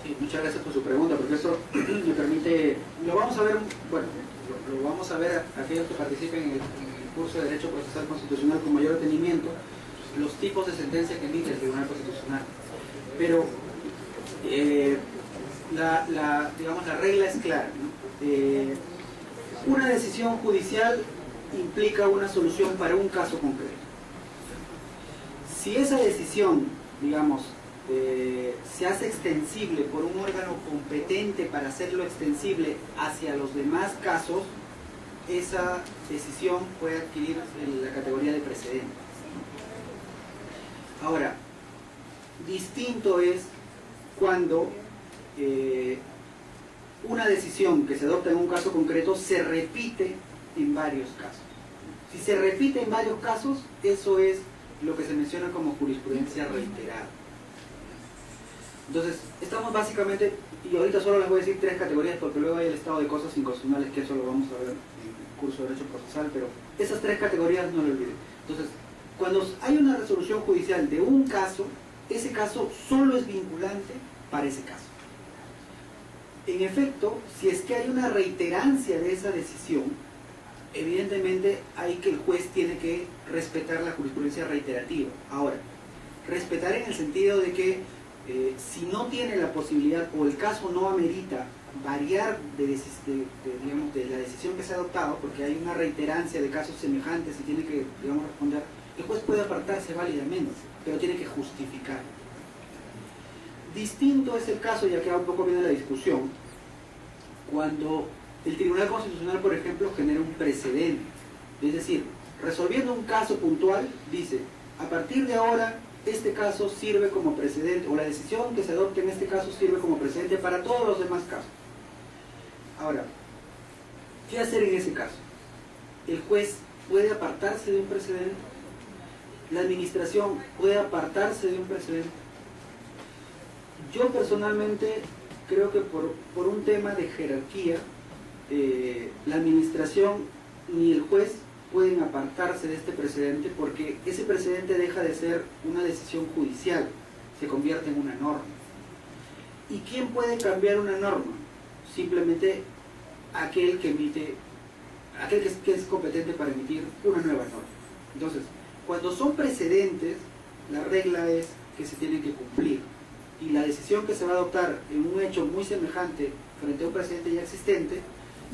Sí, muchas gracias por su pregunta, porque eso me permite, lo vamos a ver, bueno, lo vamos a ver a aquellos que participen en el curso de Derecho Procesal Constitucional con mayor detenimiento, los tipos de sentencia que emite el Tribunal Constitucional. Pero digamos, la regla es clara, ¿no? Una decisión judicial implica una solución para un caso concreto. Si esa decisión, digamos, se hace extensible por un órgano competente para hacerlo extensible hacia los demás casos, esa decisión puede adquirir la categoría de precedente. Ahora, distinto es cuando una decisión que se adopta en un caso concreto se repite en varios casos. Si se repite en varios casos, eso es lo que se menciona como jurisprudencia reiterada. Entonces, estamos básicamente, y ahorita solo les voy a decir tres categorías porque luego hay el estado de cosas inconstitucionales, que eso lo vamos a ver en el curso de Derecho Procesal, pero esas tres categorías no lo olviden. Entonces, cuando hay una resolución judicial de un caso, ese caso solo es vinculante para ese caso. En efecto, si es que hay una reiterancia de esa decisión, evidentemente hay que el juez tiene que respetar la jurisprudencia reiterativa. Ahora, respetar en el sentido de que si no tiene la posibilidad o el caso no amerita variar digamos, de la decisión que se ha adoptado, porque hay una reiterancia de casos semejantes y tiene que, digamos, responder, el juez puede apartarse válidamente, pero tiene que justificar. Distinto es el caso, y acá un poco viene la discusión, cuando el Tribunal Constitucional, por ejemplo, genera un precedente. Es decir, resolviendo un caso puntual, dice, a partir de ahora este caso sirve como precedente, o la decisión que se adopte en este caso sirve como precedente para todos los demás casos. Ahora, ¿qué hacer en ese caso? ¿El juez puede apartarse de un precedente? ¿La administración puede apartarse de un precedente? Yo personalmente creo que por un tema de jerarquía, la administración ni el juez pueden apartarse de este precedente, porque ese precedente deja de ser una decisión judicial, se convierte en una norma. ¿Y quién puede cambiar una norma? Simplemente aquel que emite, aquel que es competente para emitir una nueva norma. Entonces, cuando son precedentes, la regla es que se tienen que cumplir, y la decisión que se va a adoptar en un hecho muy semejante frente a un precedente ya existente,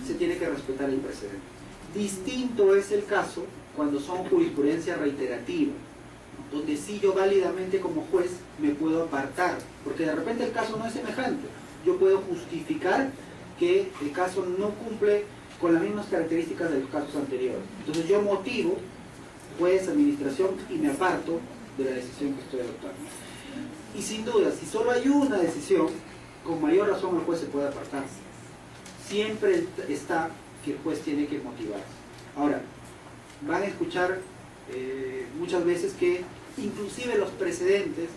se tiene que respetar el precedente. Distinto es el caso cuando son jurisprudencia reiterativa, ¿no? Donde sí yo válidamente como juez me puedo apartar, porque de repente el caso no es semejante. Yo puedo justificar que el caso no cumple con las mismas características de los casos anteriores. Entonces yo motivo, juez, administración, y me aparto de la decisión que estoy adoptando. Y sin duda, si solo hay una decisión, con mayor razón el juez se puede apartar. Siempre está que el juez tiene que motivar. Ahora, van a escuchar muchas veces que inclusive los precedentes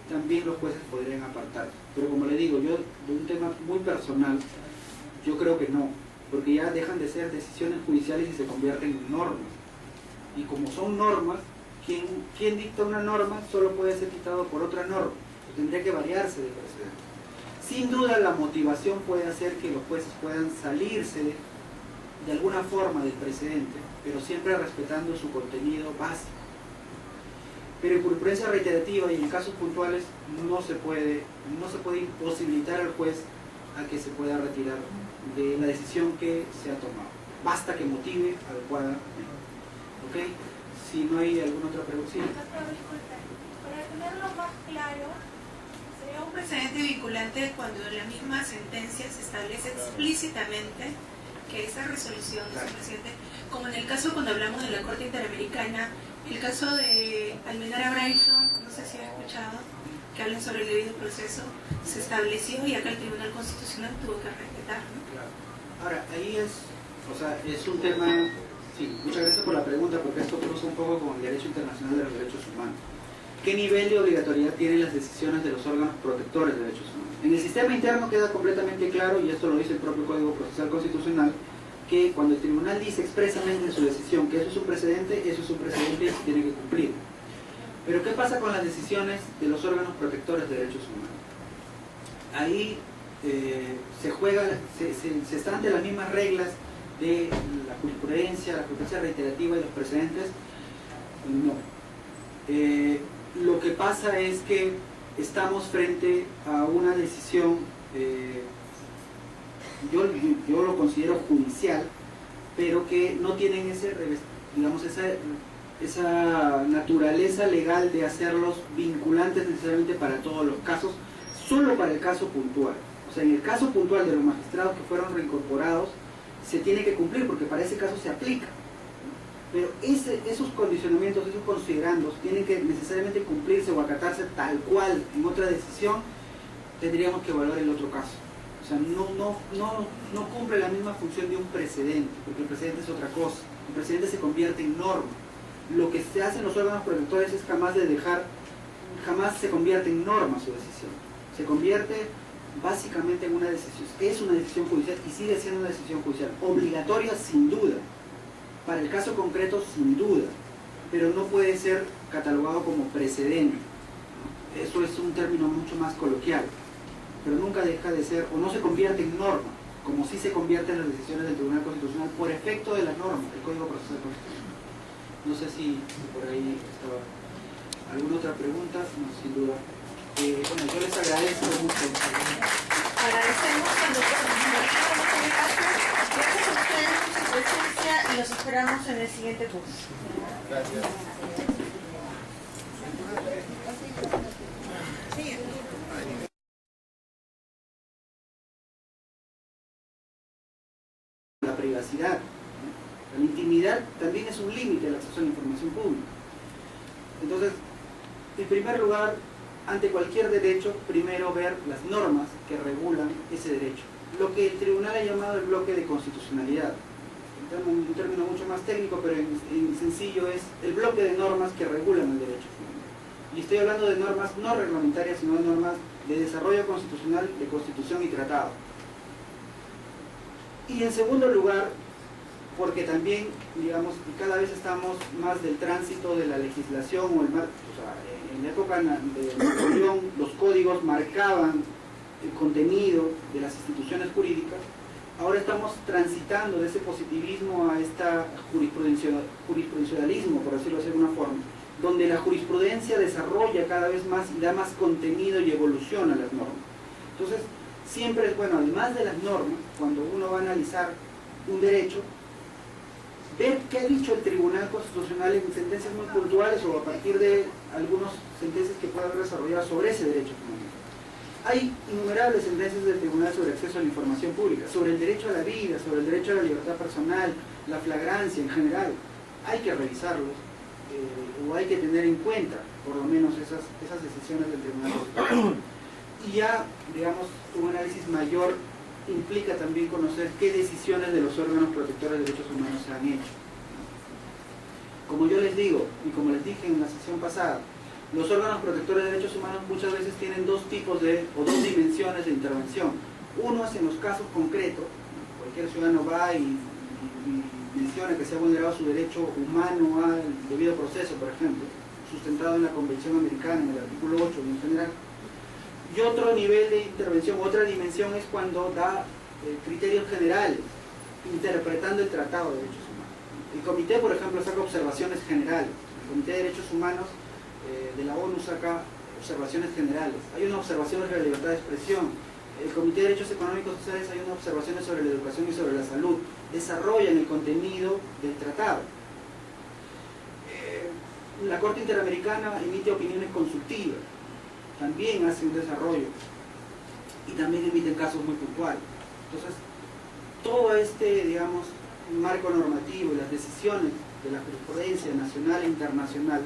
también los jueces podrían apartar. Pero como le digo, yo de un tema muy personal, yo creo que no, porque ya dejan de ser decisiones judiciales y se convierten en normas. Y como son normas, quien dicta una norma solo puede ser quitado por otra norma, tendría que variarse de precedente. Sin duda la motivación puede hacer que los jueces puedan salirse de alguna forma del precedente, pero siempre respetando su contenido básico. Pero en jurisprudencia reiterativa y en casos puntuales no se puede imposibilitar al juez a que se pueda retirar de la decisión que se ha tomado. Basta que motive adecuadamente. ¿Ok? Si no hay alguna otra pregunta. Sí. Para tenerlo más claro, sería un precedente vinculante cuando en la misma sentencia se establece explícitamente que esa resolución es un precedente, como en el caso cuando hablamos de la Corte Interamericana, el caso de Almenara Bryson, no sé si ha escuchado, que hablan sobre el debido proceso, se estableció y acá el Tribunal Constitucional tuvo que respetar, ¿no? Claro. Ahora, ahí es un tema. Sí, muchas gracias por la pregunta, porque esto cruza un poco con el derecho internacional de los derechos humanos. ¿Qué nivel de obligatoriedad tienen las decisiones de los órganos protectores de derechos humanos? En el sistema interno queda completamente claro, y esto lo dice el propio Código Procesal Constitucional, que cuando el tribunal dice expresamente en su decisión que eso es un precedente y se tiene que cumplir. Pero ¿qué pasa con las decisiones de los órganos protectores de derechos humanos? Ahí se están ante las mismas reglas de la jurisprudencia reiterativa y los precedentes. No. Lo que pasa es que estamos frente a una decisión, yo lo considero judicial, pero que no tienen esa naturaleza legal de hacerlos vinculantes necesariamente para todos los casos, solo para el caso puntual. O sea, en el caso puntual de los magistrados que fueron reincorporados, se tiene que cumplir porque para ese caso se aplica. Pero esos condicionamientos, esos considerandos, tienen que necesariamente cumplirse o acatarse tal cual en otra decisión, tendríamos que evaluar el otro caso. O sea, no cumple la misma función de un precedente, porque el precedente es otra cosa. El precedente se convierte en norma. Lo que se hace en los órganos protectores es jamás se convierte en norma su decisión. Se convierte básicamente en una decisión, es una decisión judicial y sigue siendo una decisión judicial. Obligatoria sin duda. Para el caso concreto, sin duda, pero no puede ser catalogado como precedente. Eso es un término mucho más coloquial, pero nunca deja de ser, o no se convierte en norma, como sí se convierten las decisiones del Tribunal Constitucional por efecto de la norma, el Código Procesal Constitucional. No sé si por ahí estaba alguna otra pregunta. No, sin duda. Bueno, yo les agradezco mucho. Agradecemos a los gracias a ustedes por su presencia y los esperamos en el siguiente curso. Gracias. La privacidad, ¿no? La intimidad también es un límite al acceso a la información pública. Entonces, En primer lugar, ante cualquier derecho, primero ver las normas que regulan ese derecho. Lo que el tribunal ha llamado el bloque de constitucionalidad. Un término mucho más técnico, pero en sencillo es el bloque de normas que regulan el derecho. Y estoy hablando de normas no reglamentarias, sino de normas de desarrollo constitucional, de constitución y tratado. Y en segundo lugar, porque también, digamos, cada vez estamos más del tránsito de la legislación, o sea, en la época de Napoleón, los códigos marcaban el contenido de las instituciones jurídicas. Ahora estamos transitando de ese positivismo a esta jurisprudencialismo, por decirlo de alguna forma, donde la jurisprudencia desarrolla cada vez más y da más contenido y evoluciona las normas. Entonces, siempre es bueno, además de las normas, cuando uno va a analizar un derecho, ver qué ha dicho el Tribunal Constitucional en sentencias muy puntuales o a partir de algunas sentencias que pueda haber desarrollado sobre ese derecho fundamental. Hay innumerables sentencias del Tribunal sobre acceso a la información pública, sobre el derecho a la vida, sobre el derecho a la libertad personal, la flagrancia en general. Hay que revisarlos, o hay que tener en cuenta, por lo menos, esas decisiones del Tribunal Constitucional. Y ya, digamos, un análisis mayor implica también conocer qué decisiones de los órganos protectores de derechos humanos se han hecho. Como yo les digo, y como les dije en la sesión pasada, los órganos protectores de derechos humanos muchas veces tienen dos dimensiones de intervención. Uno es en los casos concretos, cualquier ciudadano va y menciona que se ha vulnerado su derecho humano al debido proceso, por ejemplo, sustentado en la Convención Americana, en el artículo 8 y en general. Y otro nivel de intervención, otra dimensión es cuando da criterios generales, interpretando el Tratado de Derechos Humanos. El Comité, por ejemplo, saca observaciones generales. El Comité de Derechos Humanos de la ONU saca observaciones generales. Hay una observación sobre la libertad de expresión. El Comité de Derechos Económicos y Sociales hay unas observaciones sobre la educación y sobre la salud. Desarrollan el contenido del tratado. La Corte Interamericana emite opiniones consultivas. También hace un desarrollo. Y también emiten casos muy puntuales. Entonces, todo este, digamos, marco normativo y las decisiones de la jurisprudencia nacional e internacional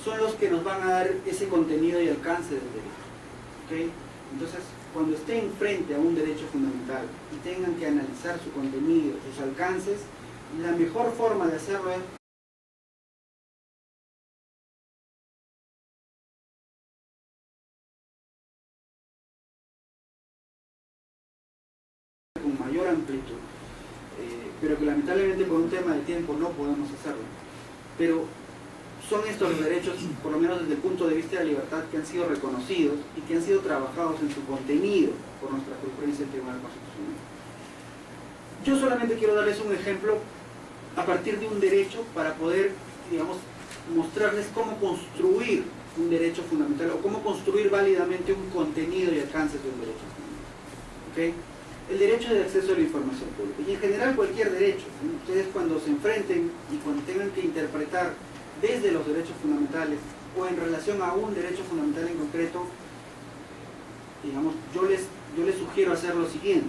son los que nos van a dar ese contenido y alcance del derecho. ¿Okay? Entonces, cuando estén frente a un derecho fundamental y tengan que analizar su contenido, sus alcances, la mejor forma de hacerlo es con mayor amplitud, pero que lamentablemente por un tema de tiempo no podemos hacerlo. Pero son estos los derechos, por lo menos desde el punto de vista de la libertad, que han sido reconocidos y que han sido trabajados en su contenido por nuestra jurisprudencia del Tribunal Constitucional. Yo solamente quiero darles un ejemplo a partir de un derecho para poder, digamos, mostrarles cómo construir un derecho fundamental o cómo construir válidamente un contenido y alcance de un derecho fundamental. ¿Okay? El derecho de acceso a la información pública y en general cualquier derecho. Ustedes cuando se enfrenten y cuando tengan que interpretar desde los derechos fundamentales o en relación a un derecho fundamental en concreto, digamos, yo les sugiero hacer lo siguiente.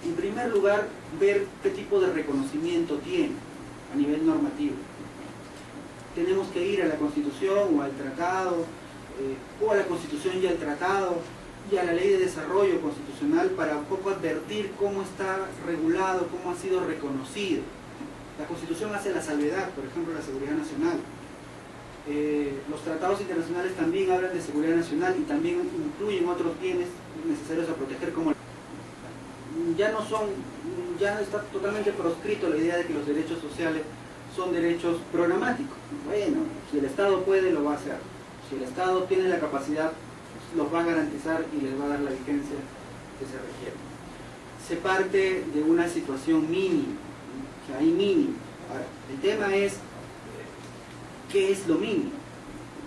En primer lugar, ver qué tipo de reconocimiento tiene a nivel normativo. Tenemos que ir a la Constitución o al Tratado, o a la Constitución y al Tratado, y a la Ley de Desarrollo Constitucional para un poco advertir cómo está regulado, cómo ha sido reconocido. La Constitución hace la salvedad, por ejemplo, la seguridad nacional. Los tratados internacionales también hablan de seguridad nacional y también incluyen otros bienes necesarios a proteger, como ya está totalmente proscrito la idea de que los derechos sociales son derechos programáticos. Bueno, si el Estado puede, lo va a hacer. Si el Estado tiene la capacidad, los va a garantizar y les va a dar la vigencia que se requiere. Se parte de una situación mínima, o sea, hay mínimo. Ahora, el tema es qué es lo mínimo,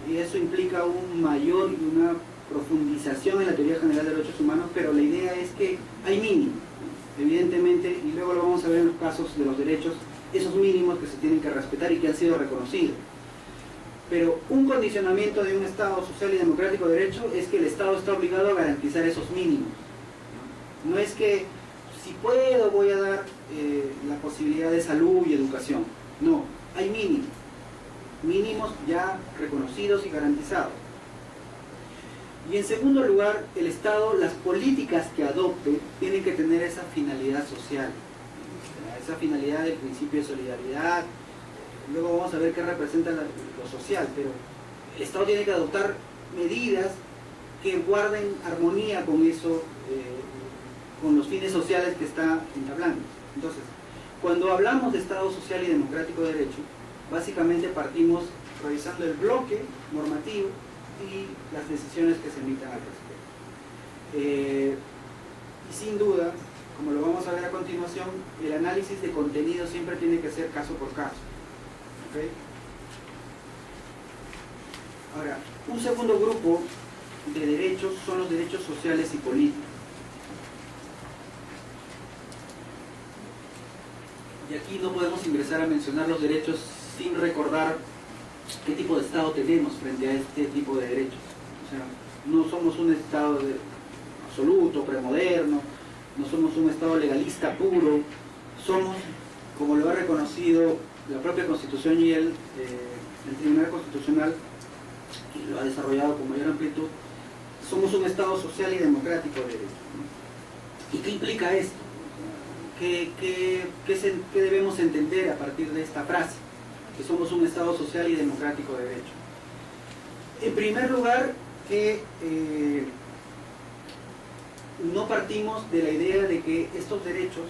y eso implica un mayor y una profundización en la teoría general de derechos humanos, pero la idea es que hay mínimo, evidentemente, y luego lo vamos a ver en los casos de los derechos, esos mínimos que se tienen que respetar y que han sido reconocidos. Pero un condicionamiento de un Estado social y democrático de derecho es que el Estado está obligado a garantizar esos mínimos. No es que si puedo voy a dar la posibilidad de salud y educación. No, hay mínimos. mínimos ya reconocidos y garantizados. Y en segundo lugar, el Estado, las políticas que adopte tienen que tener esa finalidad social, esa finalidad del principio de solidaridad. Luego vamos a ver qué representa lo social, pero el Estado tiene que adoptar medidas que guarden armonía con eso, con los fines sociales que está entablando. Entonces, cuando hablamos de Estado social y democrático de derecho, básicamente partimos revisando el bloque normativo y las decisiones que se emitan al respecto. Y sin duda, como lo vamos a ver a continuación, el análisis de contenido siempre tiene que ser caso por caso. ¿Okay? Ahora, un segundo grupo de derechos son los derechos sociales y políticos. Y aquí no podemos ingresar a mencionar los derechos sin recordar qué tipo de Estado tenemos frente a este tipo de derechos. O sea, no somos un Estado absoluto, premoderno, no somos un Estado legalista puro, somos, como lo ha reconocido la propia Constitución y el Tribunal Constitucional, y lo ha desarrollado con mayor amplitud, somos un Estado social y democrático de derecho, ¿no? ¿Y qué implica esto? ¿Qué debemos entender a partir de esta frase? Que somos un Estado social y democrático de derecho. En primer lugar, que no partimos de la idea de que estos derechos,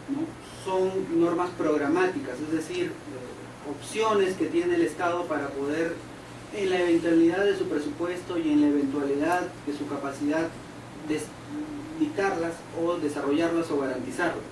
¿no?, son normas programáticas, es decir, opciones que tiene el Estado para poder, en la eventualidad de su presupuesto y en la eventualidad de su capacidad de dictarlas o desarrollarlas o garantizarlas.